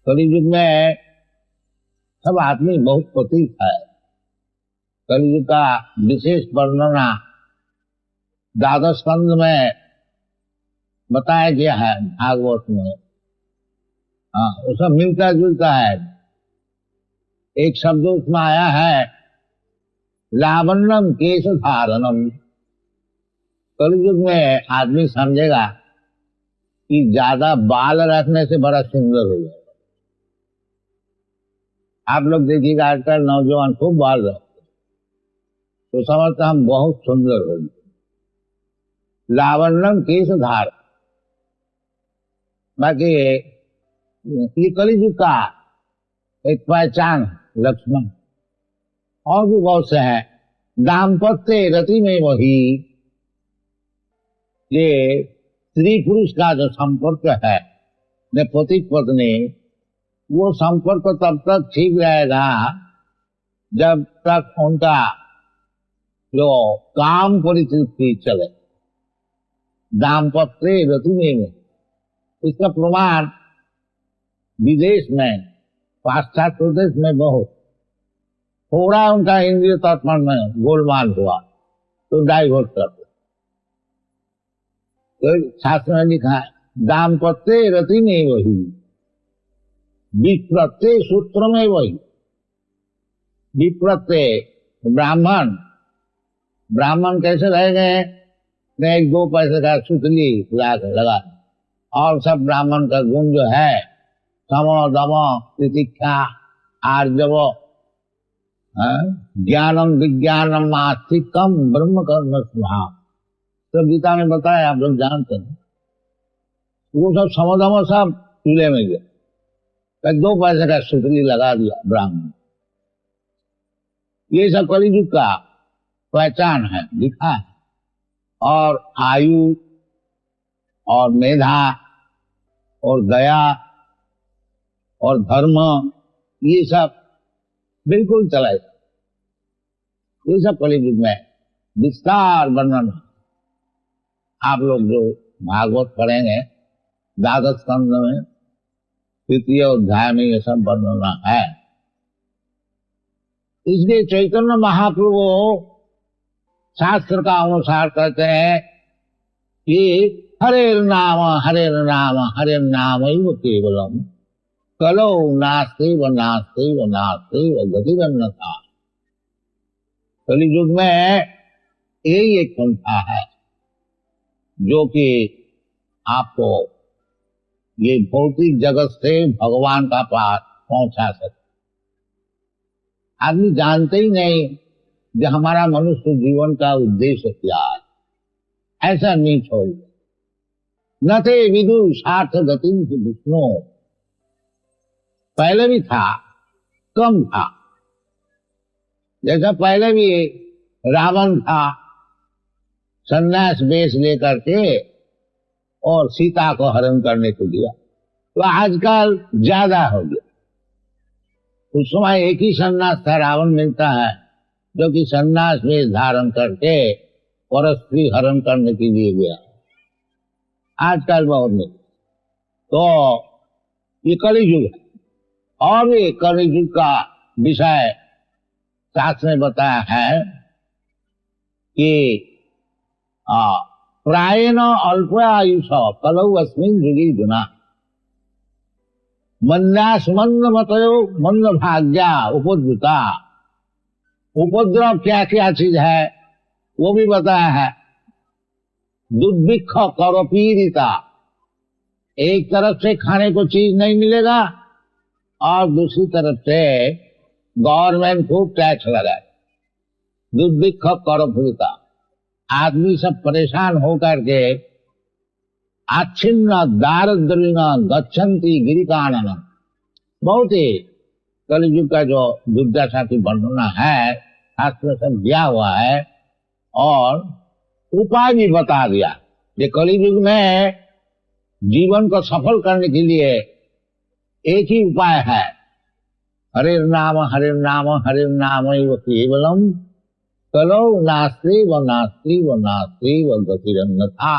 कलयुग में सब आदमी बहुत पतित है। कलयुग का विशेष वर्णना द्वादश स्कंद में बताया गया है भागवत में। हाँ, वो सब मिलता जुलता है। एक शब्द उसमें आया है लावण्यम केश धारणम। कलयुग में आदमी समझेगा कि ज्यादा बाल रखने से बड़ा सुंदर हो जाएगा। आप लोग देखिएगा आजकल नौजवान खूब बाल रखते तो समझते हम बहुत सुंदर हो गए। लावण्यम केश धारण। बाकी ये कलयुग का एक पहचान लक्ष्मण और भी बहुत से हैं। दाम्पत्य रति में वही, ये स्त्री पुरुष का जो संपर्क है न पति पत्नी, वो संपर्क तब तक ठीक रहेगा जब तक उनका जो काम परिस्थिति चले। दाम्पत्य रति में इसका प्रमाण विदेश में, पाश्चात्य देश में बहुत थोड़ा उनका इंद्रिय तर्पण में गोलमाल हुआ तो डाइवोर्स कर दो। तो शास्त्र में लिखा है दाम्पत्य रति में वही, विप्रत्य सूत्र में वही। विप्रत्य ब्राह्मण, ब्राह्मण कैसे रह गए? एक 2 पैसे का सुतली लगा और सब ब्राह्मण का गुण जो है समो दमो तितिक्षा आर्जव ज्ञानम विज्ञानम आस्तिकम ब्रह्म कर्म स्वभाव। तो गीता में बताया, आप लोग जानते हैं। वो सब समोदमो सब चूल्हे में गया, 2 पैसे का सुतली लगा दिया ब्राह्मण। ये सब कलयुग का पहचान है, लिखा है। और आयु और मेधा और दया और धर्म, ये सब बिल्कुल चला। ये सब कलयुग में विस्तार वर्णन। आप लोग जो भागवत पढ़ेंगे द्वादश स्कंद में 3य अध्याय में ये सब वर्णना है। इसलिए चैतन्य महाप्रभु शास्त्र का अनुसार कहते हैं कि हरे नाम हरे नाम केवलम कलो नास्ति व नास्ति व नास्ति व गतिरन्यथा। कलयुग में यही एक पंथा है जो कि आपको ये भौतिक जगत से भगवान का पास पहुंचा सकते। आदमी जानते ही नहीं कि हमारा मनुष्य जीवन का उद्देश्य क्या है। ऐसा नहीं छोड़ न थे विदु सार्थ गति विष्णु। पहले भी था, कम था। जैसा पहले भी रावण था, सन्यास वेश लेकर के और सीता को हरण करने को दिया, तो आजकल ज्यादा हो गया। उस समय एक ही सन्यास था, रावण मिलता है, जो कि सन्यास वेश धारण करके और स्त्री हरण करने के लिए गया। आजकल बहुत नहीं। तो ये कलयुग है। और ये कलयुग का विषय शास्त्र में बताया है कि प्रायेण अल्प आयुष कलौ अस्मिन् युगे जुना मंदास मंद मतयो मंद भाग्या उपद्रुता। उपद्रव क्या क्या चीज है वो भी बताया है। दुर्भिक्ष कर पीड़िता, एक तरफ से खाने को चीज नहीं मिलेगा और दूसरी तरफ से गवर्नमेंट खूब टैक्स लगाए। दुर्भिक्ष कर पीड़िता, आदमी सब परेशान होकर के आच्छिन्न दारिद्र्येण गच्छन्ति गिरिकानन। बहुत ही कलयुग का जो दुर्दशा की वर्णना है शास्त्र सब दिया हुआ है और उपाय भी बता दिया। ये कलयुग में जीवन को सफल करने के लिए एक ही उपाय है, हरे नाम केवलम कलौ नास्ति व नास्ति व नास्ति व गतिरन्यथा।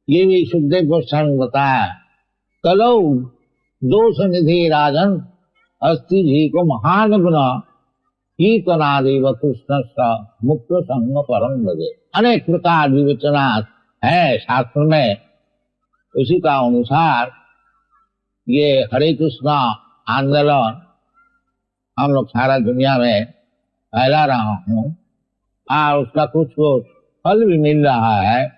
ये भी सुखदेव गोस्वामी बताया। कलौ दोष निधि राजन अस्ति जी को महान गुना कीर्तनादेव कृष्ण मुक्त संग परम भजे। अनेक प्रकार विवेचना है शास्त्र में। उसी का अनुसार ये हरे कृष्णा आंदोलन हम लोग सारा दुनिया में फैला रहा हूँ और उसका कुछ फल भी मिल रहा है।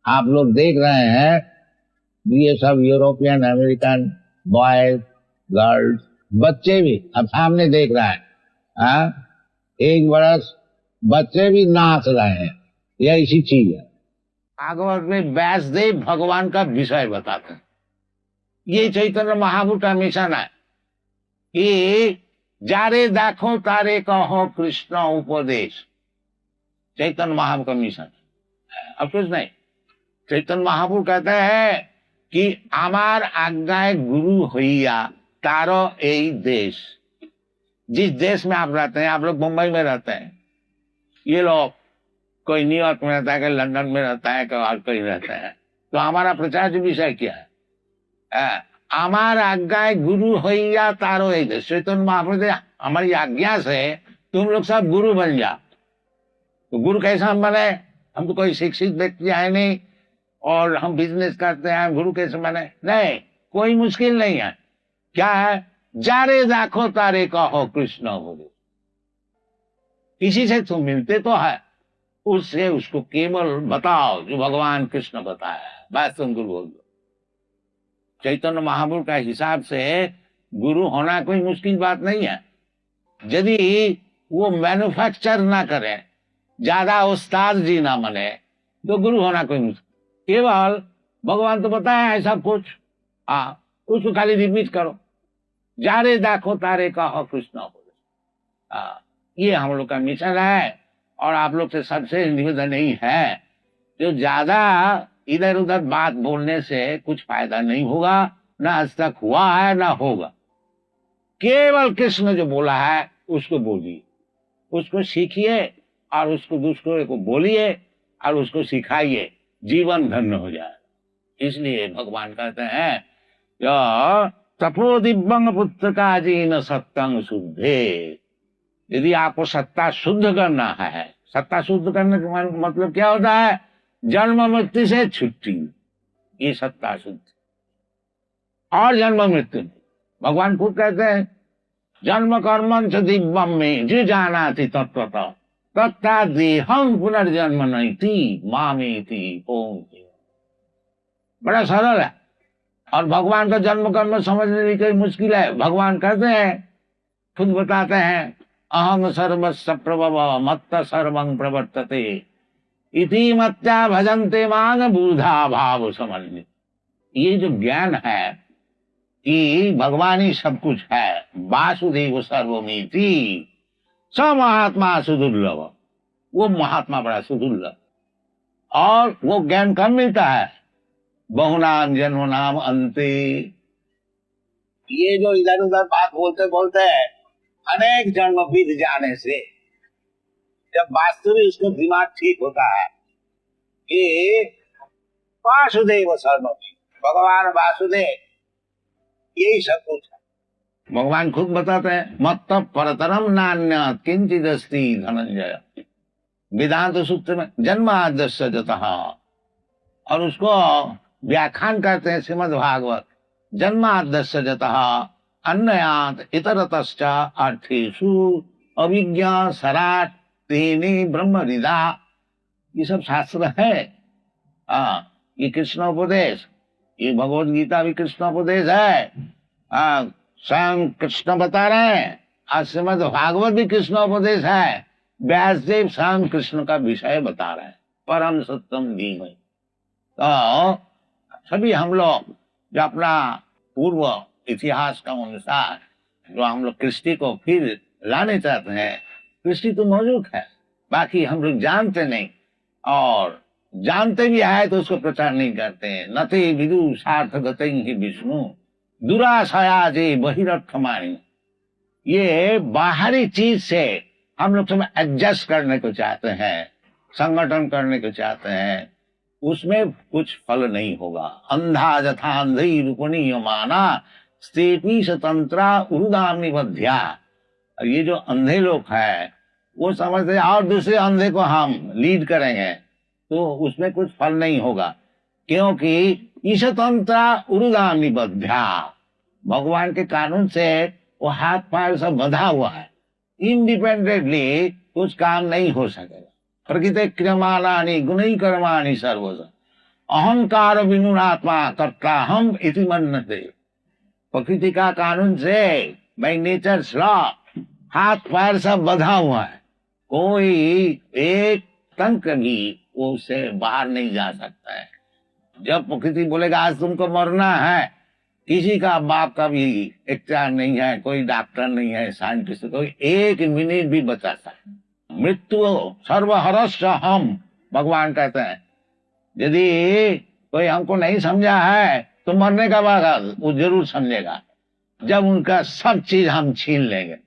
आप लोग देख रहे हैं ये सब यूरोपियन अमेरिकन बॉयज गर्ल्स बच्चे भी अब सामने देख रहे हैं। 1 बरस बच्चे भी नाच रहे हैं। यह इसी चीज है। भागवत में व्यासदेव भगवान का विषय बताते हैं। ये चैतन्य महाप्रभु का मिशन है कि जारे देखो तारे कहो कृष्ण उपदेश। चैतन्य महाप्रभु का मिशन अब कुछ नहीं। चैतन्य महाप्रभु कहते हैं कि हमार आज्ञाएं गुरु होइया तारो यही देश। जिस देश में आप रहते हैं, आप लोग मुंबई में रहते हैं, ये लोग कोई न्यूयॉर्क में रहता है, कोई लंदन में रहता है, कोई और कहीं रहता है, तो हमारा प्रचार विषय क्या है? हमार आज्ञाएं गुरु होइया तारो यही देश। चैतन्य महाप्रभु हमारी आज्ञा से तुम लोग सब गुरु बन जाओ। तो गुरु कैसे हम बने? हम तो कोई शिक्षित व्यक्ति है नहीं और हम बिजनेस करते हैं, गुरु कैसे बने? नहीं, कोई मुश्किल नहीं है। क्या है? जारे देखो तारे कहो कृष्ण बोले। किसी से तुम मिलते तो है, उससे उसको केवल बताओ जो भगवान कृष्ण बताया है, बस तुम गुरु बोल दो। चैतन्य महाप्रभु का हिसाब से गुरु होना कोई मुश्किल बात नहीं है। यदि वो मैन्युफैक्चर ना करे, ज्यादा उस्ताद जी ना बने, तो गुरु होना कोई मुश्किल। केवल भगवान तो बताया है सब कुछ, उसको खाली रिपीट करो। जारे देखो तारे कहो कृष्ण बोले। ये हम लोग का मिशन है। और आप लोग से सबसे निवेदन यही है, जो ज्यादा इधर उधर बात बोलने से कुछ फायदा नहीं होगा, ना आज तक हुआ है ना होगा। केवल कृष्ण जो बोला है उसको बोलिए, उसको सीखिए और उसको दूसरों को बोलिए और उसको सिखाइए, जीवन धन्य हो जाए। इसलिए भगवान कहते हैं तपो दिव्यंग पुत्र का जीन सत्तंग शुद्धे। यदि आपको सत्ता शुद्ध करना है, सत्ता शुद्ध करने का मतलब क्या होता है? जन्म मृत्यु से छुट्टी, ये सत्ता शुद्ध। और जन्म मृत्यु भगवान खुद कहते हैं जन्म कर्म च दिव्यम में जो जाना थी तत्वतः तथा देहम पुनर्जन्म नहीं थी मामेति ओम। बड़ा सरल है। और भगवान का जन्म कर्म समझने में कोई मुश्किल है? भगवान कहते हैं, खुद बताते हैं अहम सर्वस्व प्रभव मत्त सर्वं प्रवर्तते इति मत्या भजन्ते मांग बुधा भाव समन्वित। ये जो ज्ञान है कि भगवान ही सब कुछ है, वासुदेव सर्वमिति स महात्मा सुदुर्लभ। वो महात्मा बड़ा सुदुर्लभ। और वो ज्ञान कब मिलता है? बहुनाम जन्म नाम अंते। ये जो इधर उधर बात बोलते बोलते हैं अनेक जन्म बीत जाने से जब वास्तविक उसको दिमाग ठीक होता है कि वासुदेव सर्वमिति, भगवान वासुदेव यही सब कुछ है। भगवान खुद बताते हैं मत्त परतरम नान्य किंचित अस्ति धनंजय। वेदांत सूत्र में जन्माद्यस्य जतः, और उसको व्याख्यान करते हैं श्रीमद् भागवत जन्माद्यस्य जतः अन्नयात इतरतश्च अर्थेषु अभिज्ञा सराट तेने ब्रह्म हृदा। ये सब शास्त्र है। ये कृष्णोपदेश, ये भगवत गीता भी कृष्णोपदेश है। स्वयं कृष्ण बता रहे हैं। आज श्रीमद् भागवत भी कृष्णोपदेश है। व्यासदेव स्वयं कृष्ण का विषय बता रहे हैं, परम सत्यम धीमहि। तो सभी हम लोग जो अपना पूर्व इतिहास का अनुसार जो हम लोग कृष्टि को फिर लाने चाहते हैं, कृष्टि तो मौजूद है, बाकी हम लोग जानते नहीं, और जानते भी है तो उसको प्रचार नहीं करते हैं। नते विदु सार्थ गते विष्णु दुराशया जे बहिरर्थमाणी। ये बाहरी चीज से हम लोग सब एडजस्ट करने को चाहते हैं, संगठन करने को चाहते हैं, उसमें कुछ फल नहीं होगा। अंधा जथा अंधी रूपणी माना स्थिति स्वतंत्रा उरुदाम निबध्या। ये जो अंधे लोग हैं वो समझते हैं और दूसरे अंधे को हम लीड करेंगे तो उसमें कुछ फल नहीं होगा, क्योंकि ईशतंत्रा उरुदाम निबध्या, भगवान के कानून से वो हाथ पैर सब बंधा हुआ है, इंडिपेंडेंटली कुछ काम नहीं हो सकेगा। प्रकृति क्रियमाणानि गुणै कर्माणि सर्वश अहंकार विनुनात्मा कर्ता हम इति मन्यते। प्रकृति का कानून से बाय नेचर लॉ हाथ पैर सब बंधा हुआ है, कोई एक तंक भी वो उससे बाहर नहीं जा सकता है। जब प्रकृति बोलेगा आज तुमको मरना है, किसी का बाप का भी इख्तियार नहीं है, कोई डॉक्टर नहीं है, साइंटिस्ट कोई एक मिनट भी बचा सकता। मृत्यु सर्वहरस्य हम, भगवान कहते हैं यदि कोई हमको नहीं समझा है तो मरने का बाद वो जरूर समझेगा, जब उनका सब चीज हम छीन लेंगे।